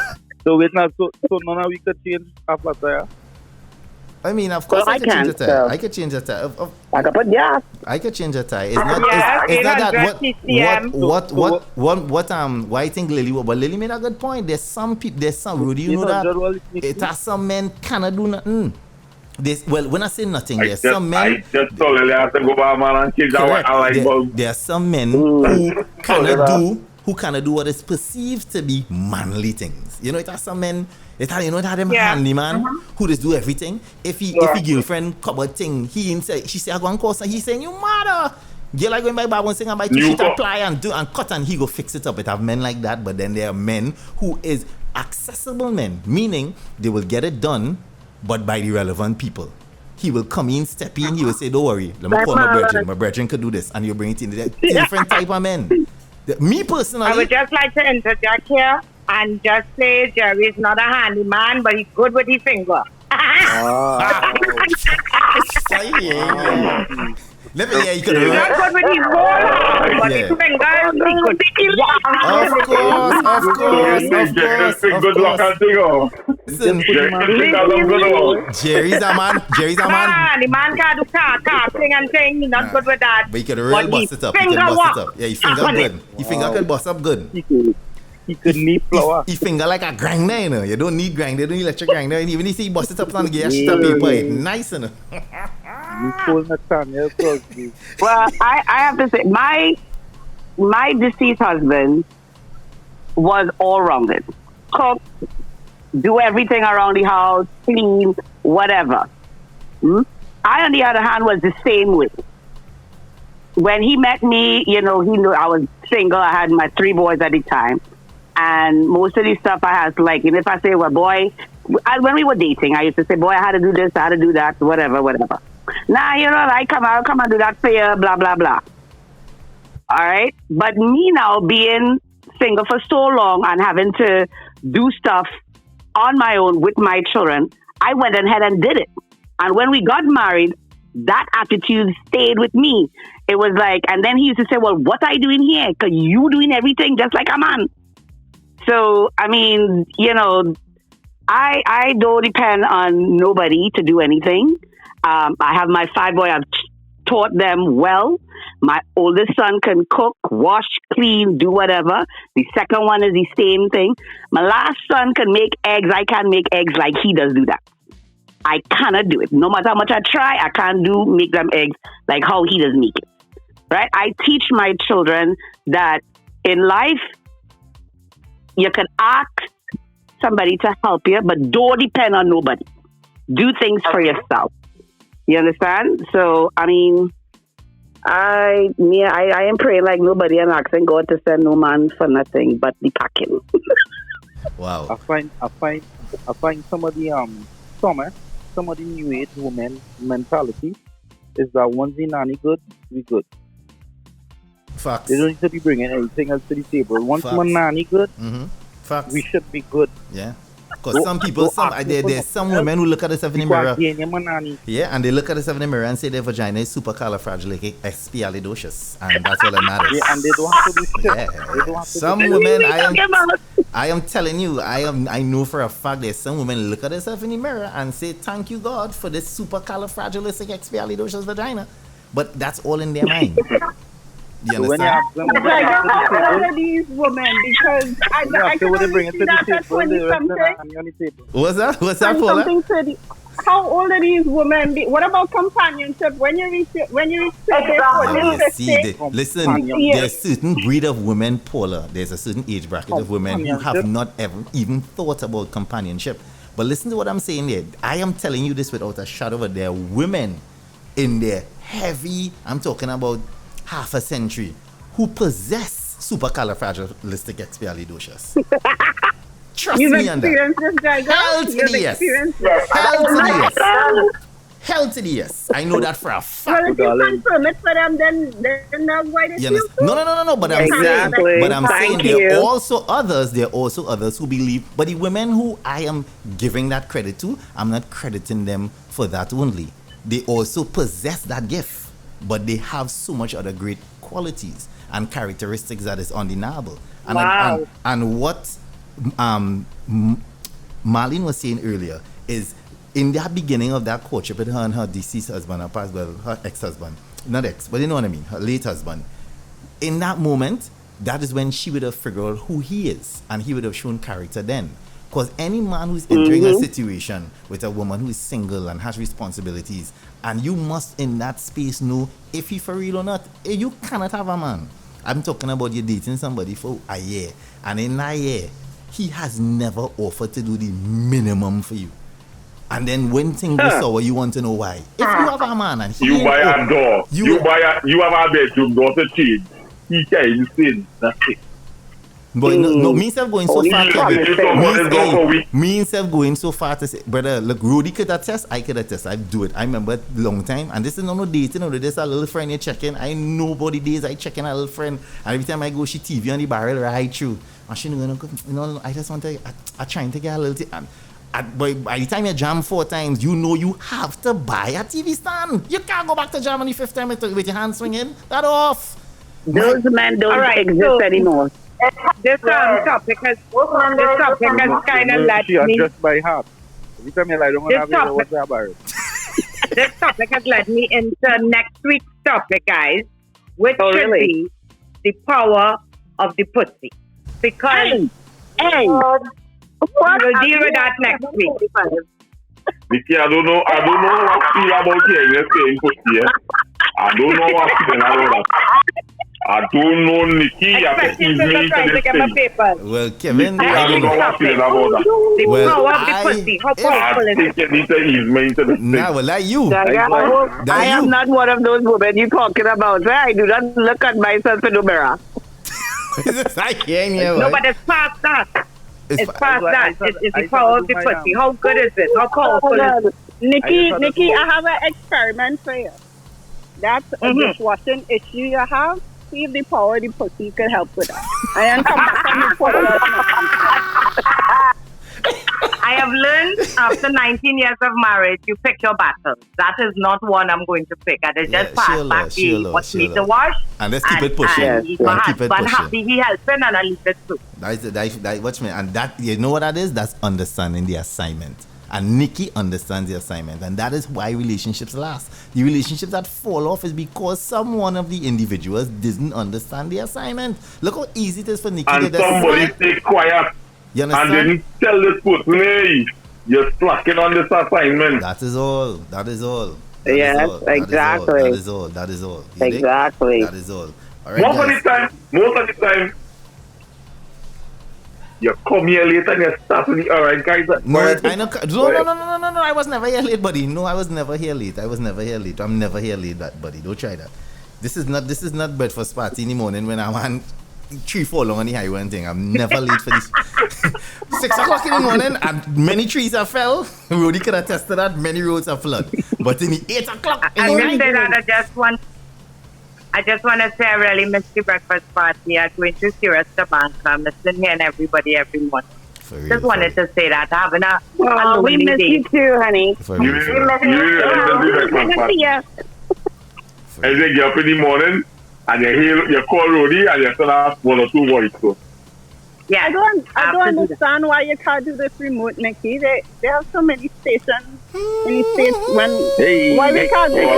So wait now, so none of we could change after that. I mean, of course, Well, I could change the tie. so- I could change the tie. I can put gas. I could change the tie. It's not. Yeah, It's not that. address TCM. What? Why I think Lily? But Lily made a good point. There's some people. There's some. Rudy, you know that. It has some men cannot do nothing. Well, when I say nothing, there's some men. I just told Lily I have to go back, man, and change our light bulb. There are some men who cannot do what is perceived to be manly things. You know, it has some men. It had them handyman who just do everything. If he girlfriend cupboard thing, she say I go and course and he saying you mother. Girl I go and buy one thing and buy 2 sheet of ply and cut and he go fix it up. It have men like that, but then there are men who is accessible men, meaning they will get it done, but by the relevant people. He will come in, step in, he will say, don't worry, let me call my brethren. My brethren could do this, and you bring it in. Different type of men. Me personally, I would just like to interject here and just say Jerry is not a handyman, but he's good with his finger. Let me hear you could He's not good with his whole hand, but his fingers, he could. Of course. Listen, Jerry's a man. The man can't do casting and saying he's not good with that. But he could really bust it up. Yeah, his finger good. His finger could bust up good. He could need flour. He finger like a grinder, you know. You don't need grinder, you don't need electric grinder. And even if he bust it up on the gas, sheet of paper, it's nice, you know. You pull Nathaniel Crosby. Well, I have to say, my deceased husband was all-rounded. Cook, do everything around the house, clean, whatever. I, on the other hand, was the same way. When he met me, he knew I was single. I had my 3 boys at the time. And most of the stuff I had, like, if I say, well, boy, when we were dating, I used to say, boy, I had to do this, I had to do that, whatever. Nah, I come and do that for you, blah, blah, blah. All right? But me now being single for so long and having to do stuff on my own with my children, I went ahead and did it. And when we got married, that attitude stayed with me. It was like, and then he used to say, well, what are you doing here? Because you doing everything just like a man. So, I mean, I don't depend on nobody to do anything. I have my 5 boys. I've taught them well. My oldest son can cook, wash, clean, do whatever. The second one is the same thing. My last son can make eggs. I can't make eggs like he does do that. I cannot do it. No matter how much I try, I can't make them eggs like how he does make it. Right? I teach my children that in life, you can ask somebody to help you, but don't depend on nobody. Do things for yourself. You understand? So, I mean, I am praying like nobody and asking God to send no man for nothing but the packing. Wow. I find some of the new age women mentality is that once the nanny good, we good. Facts. They don't need to be bringing anything else to the table. Once one nanny good, Facts. we should be good. Yeah. Because some people, there's some women who look at themselves in the mirror. Yeah, and they look at themselves in the mirror and say their vagina is supercalifragilisticexpialidocious, and that's all that matters. Yeah, and they don't have to do shit. Yeah. Some women, I am telling you, I know for a fact there's some women look at themselves in the mirror and say, thank you God for this supercalifragilisticexpialidocious vagina. But that's all in their mind. You understand? All of these women, because I can only see that at 20-something. What's that, Paula? How old are these women? What about companionship? When you reach listen, there's certain breed of women, Paula. There's a certain age bracket of women who have not ever even thought about companionship. But listen to what I'm saying there. I am telling you this without a shadow of a doubt. There are women in their heavy, I'm talking about half a century, who possess supercalifragilisticexpialidocious. Trust me on that. Hell to the yes. I know that for a fact. Well, if you confirm it for them, then that's why they feel so. No. But I'm saying there are also others who believe. But the women who I am giving that credit to, I'm not crediting them for that only. They also possess that gift. But they have so much other great qualities and characteristics that is undeniable. And wow. And what Marlene was saying earlier is in that beginning of that courtship with her and her deceased husband, her ex-husband, not ex, but you know what I mean, her late husband. In that moment, that is when she would have figured out who he is, and he would have shown character then. Because any man who's entering a situation with a woman who is single and has responsibilities, and you must in that space know if he for real or not. You cannot have a man. I'm talking about you dating somebody for a year, and in that year, he has never offered to do the minimum for you. And then when things go sour, you want to know why. If you have a man and he you buy a door, you have a bedroom door to change. He can't sin. That's it. But no, me self going so far me self going so far to say, brother, look, Ro'dey could attest, I could attest, I do it. I remember a long time, and this is no dating, or this a little friend you check in. I nobody days I check in a little friend, and every time I go, she TV on the barrel right through. And she I just want to, I trying to get a little thing. But by the time you jam 4 times, you know you have to buy a TV stand. You can't go back to jam on the 5th time with your hand swinging. That off. Those men don't exist anymore. This topic has kind of led She me. just by half. Every time you lie down on This her bed, what's that about? This topic has led me into next week's topic, guys, which should be the power of the pussy. Because we'll deal with that next week. Nikki, I don't know what I feel about hearing you saying pussy. I don't know what I feel about that. I don't know, Nikki. Especially since I'm trying to get my papers. Well, Kevin, I don't know what I feel about that. The power of the pussy. How powerful is I think you need to ease me into the thing. nah, well, like you. I am not one of those women you're talking about. Right? I do not look at myself in the mirror. No, but it's past that. It's past that. It's the power of the pussy. How good is it? How powerful is it? Nikki, I have an experiment for you. That's a dishwashing issue you have. See if the power of the pussy could help with that. I am come back on the I have learned after 19 years of marriage, you pick your battles. That is not one I'm going to pick. I just pass back what needs to wash. And let's keep it pushing. And my husband happy he helping, and I leave it too. Watch me. And that, you know what that is? That's understanding the assignment. And Nikki understands the assignment, and that is why relationships last. The relationships that fall off is because someone of the individuals didn't understand the assignment. Look how easy it is for Nikki and to somebody stay quiet and didn't tell this person, hey, you're slacking on this assignment. That is all. That is all. Yes, exactly. That is all. That is all. Exactly. That is all. All right, Most of the time, you come here late and you start with the alright guys. No, I was never here late, buddy. No, I was never here late. I'm never here late, buddy. Don't try that. This is not breakfast party in the morning when I'm on 3-4 long on the highway and thing. I'm never late for this. 6 o'clock in the morning and many trees have fell. Ro'dey could attest to that. Many roads have flooded. But in the 8 o'clock in the morning, I just want to say I really missed the breakfast party. I'm going to Sirius to bank. I'm listening here and everybody every morning. Just wanted to say that. Having a we miss you too, honey. You miss the breakfast party. And you get up in the morning and you call Ro'dey and you still have 1 or 2 voice calls. Yeah, I don't understand why you can't do this remote, Nikki. They have so many stations in the States. Why we can't do this?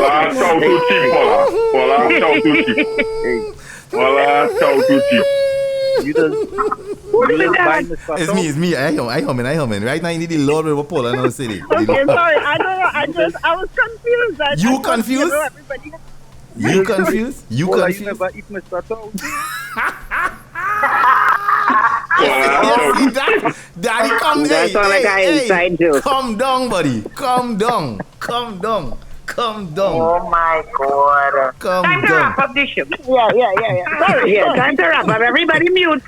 It's me. I humming. Right now you need the Lord with Paul and city. Okay, sorry. I don't know. I was confused. You confused? You confused? You confused? You never eat Mr. Toad. Daddy, come down. That's all like I inside joke. Come down, buddy. Come down. Oh my God. Time to wrap up this show. Yeah. Sorry, time to wrap up. Everybody mute.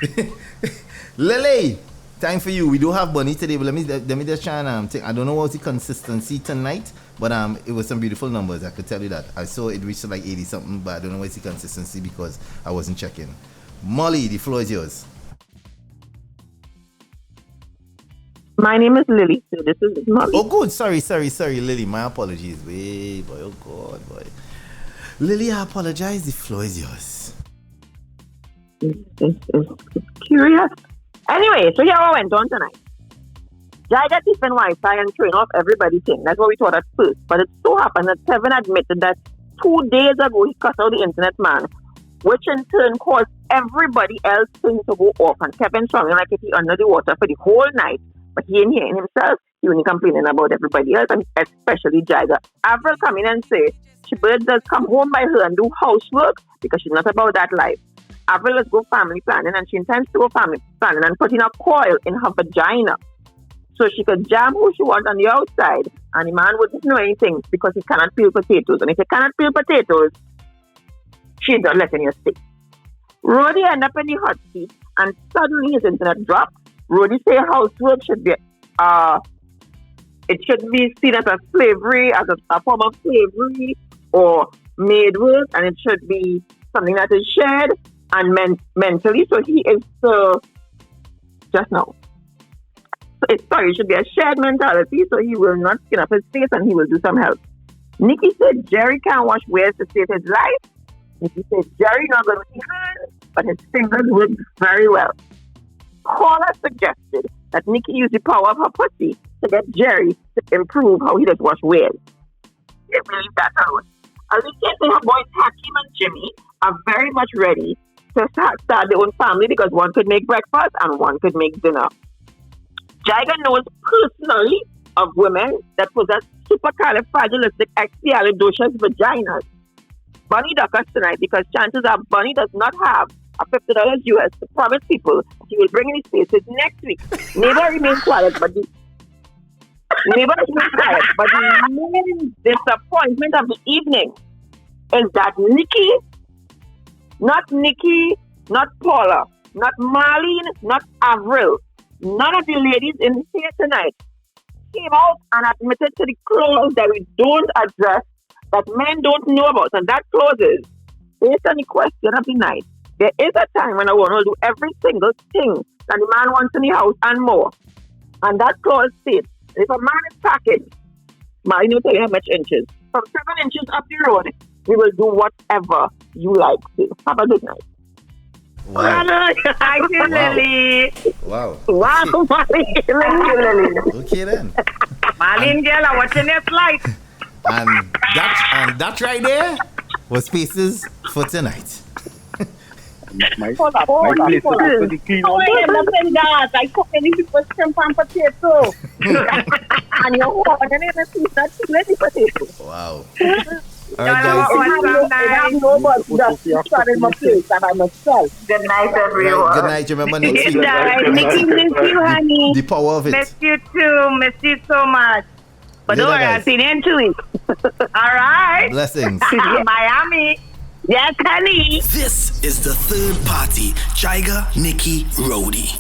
Lily, time for you. We do have Bunny today, but let me just try and think. I don't know what's the consistency tonight, but it was some beautiful numbers. I could tell you that. I saw it reached like 80 something, but I don't know what's the consistency because I wasn't checking. Molly, the floor is yours. My name is Lily, so this is Molly. Oh, good. Sorry, Lily. My apologies. Wait, boy. Oh, God, boy. Lily, I apologize. The floor is yours. It's curious. Anyway, so here I went on tonight. Jaiga TC and Wi-Fi and showing off everybody thing. That's what we thought at first. But it so happened that Kevin admitted that 2 days ago he cut out the internet man, which in turn caused everybody else to go off. And Kevin sounding like if he under the water for the whole night. But he ain't hearing himself. He only complaining about everybody else, and especially Jaiga. Avril come in and say she bird does come home by her and do housework because she's not about that life. Avril let's go family planning, and she intends to go family planning and putting a coil in her vagina so she could jam who she wants on the outside, and the man wouldn't know anything because he cannot peel potatoes. And if he cannot peel potatoes, she's not letting you stay. Ro'dey end up in the hot seat, and suddenly his internet dropped. Ro'dey say housework should be it should be seen as a slavery, as a form of slavery or maid work, and it should be something that is shared and mentally. So he is just now. So it should be a shared mentality. So he will not skin up his face and he will do some help. Nikki said Jerry can't wash wares to save his life. Nikki said Jerry not going to be hands, but his fingers work very well. Paula suggested that Nikki use the power of her pussy to get Jerry to improve how he does wash wares. Can't believe that out. Alicia and her boys Hakim and Jimmy are very much ready to start their own family because one could make breakfast and one could make dinner. Jaiga knows personally of women that possess supercalifragilisticexpialidocious vaginas. Bunny duck us tonight because chances are Bunny does not have a $50 US to promise people he will bring in his spaces next week. Neighbor remains quiet, but the main disappointment of the evening is that Nikki, not Paula, not Marlene, not Avril, none of the ladies in here tonight came out and admitted to the clause that we don't address, that men don't know about. And that clause is, based on the question of the night, there is a time when a woman will do every single thing that the man wants in the house and more. And that clause states, if a man is packaged, Marlene will tell you how much inches. From 7 inches up the road, we will do whatever you like to. Have a good night. Wow. Thank you, Lily. Wow. Wow, Marlene. Lily. Okay then. Marlene, girl, I'm watching your flight. And that right there was Spaces for tonight. My Hold up. place is actually clean Oh, out. I end up in that. I cook any people's shrimp and potato. And you're holding it and it's not too potato. Wow. Y'all All right, have guys. a I have nobody just started my place and I myself. Good night, Right, everyone. good night. Remember next week. Good night. Nikki, miss you, honey. The power of Miss it. you too. Miss you so much. But Later, don't worry, guys. I'll see you in 2 weeks. All right. Blessings. Miami. Yes, honey. This is the third party, Jaiga, Nikki, Ro'dey.